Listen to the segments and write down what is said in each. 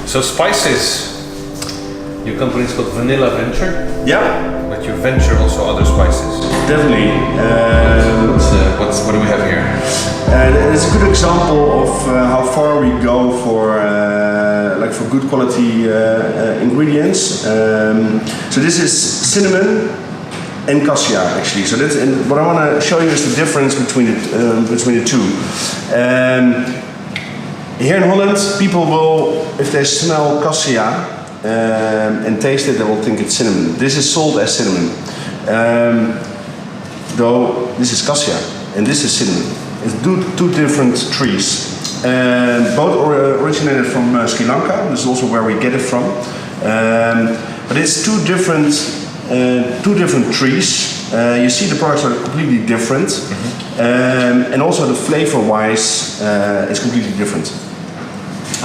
So spices, your company is called Vanilla Venture, Yeah, but you venture also other spices. definitely. What do we have here? It's a good example of how far we go for for good quality ingredients. So this is cinnamon and cassia actually. So that's, and what I want to show you is the difference between the two. Here in Holland, people will, if they smell cassia and taste it, they will think it's cinnamon. This is sold as cinnamon, though this is cassia and this is cinnamon. It's two different trees. Both originated from Sri Lanka. This is also where we get it from. But it's two different trees. You see the products are completely different, and also the flavor-wise is completely different.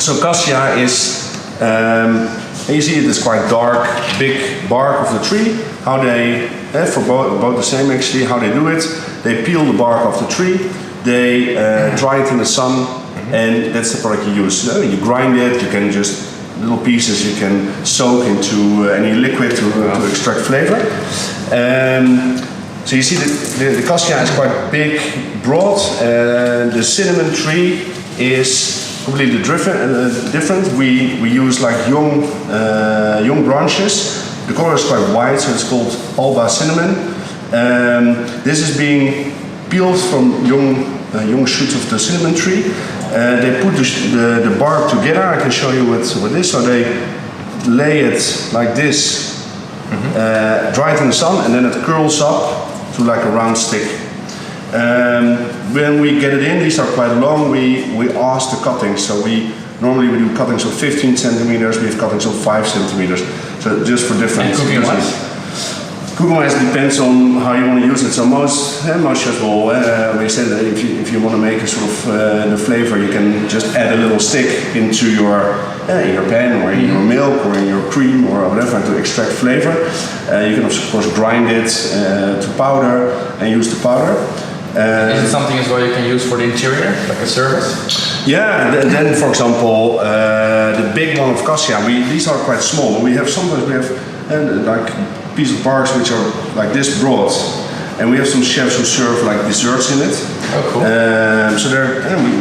So cassia is, and you see it is quite dark, big bark of the tree. How they, for both the same actually, how they do it, they peel the bark off the tree, they dry it in the sun, and that's the product you use. You grind it, you can just, little pieces you can soak into any liquid to extract flavor. So you see the cassia is quite big, broad, the cinnamon tree is completely different. We use like young branches. The color is quite white, so it's called Alba cinnamon. This is being peeled from young shoots of the cinnamon tree. They put the bark together. I can show you with this. So they lay it like this, dry it in the sun, and then it curls up to like a round stick. When we get it in, these are quite long. We ask the cuttings. So normally we do cuttings of 15 centimeters. We have cuttings of 5 centimeters. So just for different. And cooking wise? Cooking wise depends on how you want to use it. So most chefs will, we say that if you want to make a sort of the flavor, you can just add a little stick into your pan or in your milk or in your cream or whatever to extract flavor. You can of course grind it to powder and use the powder. Is it something as well you can use for the interior, like a service? Yeah, then for example, the big one of cassia, these are quite small. Sometimes we have like piece of barks which are like this broad, and we have some chefs who serve like desserts in it. Oh, cool. So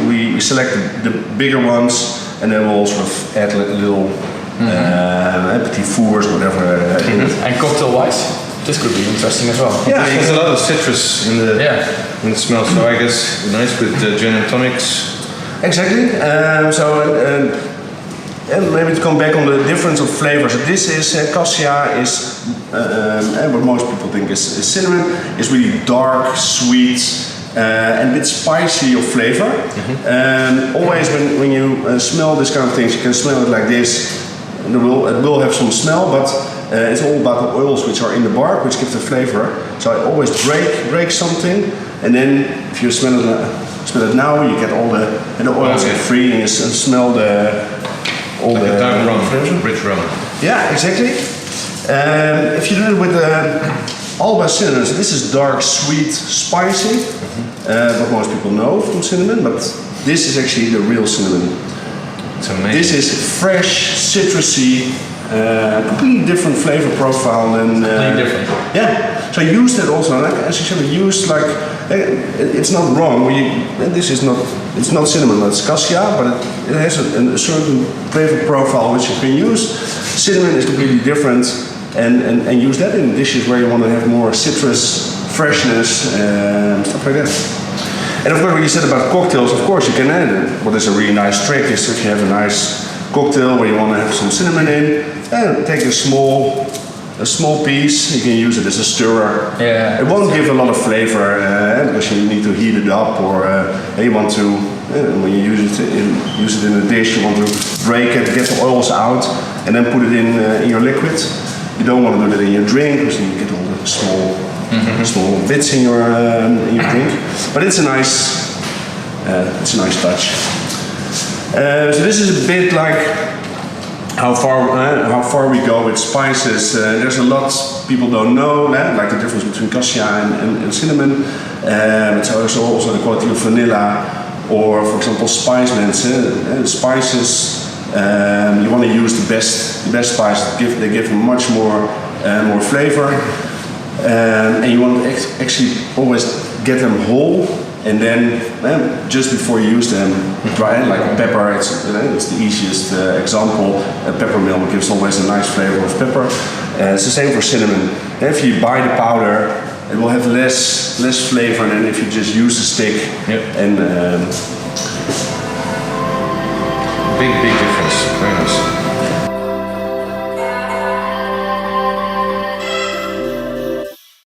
we select the bigger ones, and then we'll sort of add little petit fours, whatever in it. And cocktail-wise, this could be interesting as well. Yeah, there's a lot of citrus in the smell, so I guess nice with gin and tonics. Exactly. And maybe to come back on the difference of flavors. This is cassia is what most people think is cinnamon. It's really dark, sweet, and a bit spicy of flavor. Always when you smell this kind of things, you can smell it like this. And it will have some smell, but it's all about the oils which are in the bark, which give the flavor. So I always break something, and then if you smell it now, you get all the oils get free, and you smell all like the dark rum, rich rum. Yeah, exactly. If you do it with Alba cinnamon, so this is dark, sweet, spicy, what most people know from cinnamon, but this is actually the real cinnamon. It's amazing. This is fresh, citrusy, completely different flavor profile than. Completely different. Yeah. So I used it also, like, as you should have used, like, it's not wrong. It's not cinnamon, it's cassia, but it has a certain flavor profile which you can use. Cinnamon is completely different, and use that in dishes where you want to have more citrus, freshness, and stuff like that. And of course, what you said about cocktails, of course you can add it. What is a really nice trick is if you have a nice cocktail where you want to have some cinnamon in, take a small piece, you can use it as a stirrer. Yeah. It won't give a lot of flavor because you need to heat it up, or you want to, when you use it in a dish, you want to break it, get the oils out, and then put it in your liquid. You don't want to do that in your drink because you get all the small bits in your drink. But it's a nice touch. So this is a bit like how far we go with spices. There's a lot people don't know, like the difference between cassia and cinnamon. It's also the quality of vanilla, or for example spice blends. Spices You want to use the best spices. They give much more flavor, and you want to actually always get them whole. And then just before you use them, dry it like pepper. It's the easiest example. Peppermint gives always a nice flavor of pepper. It's the same for cinnamon. If you buy the powder, it will have less flavor than if you just use the stick. Yep. And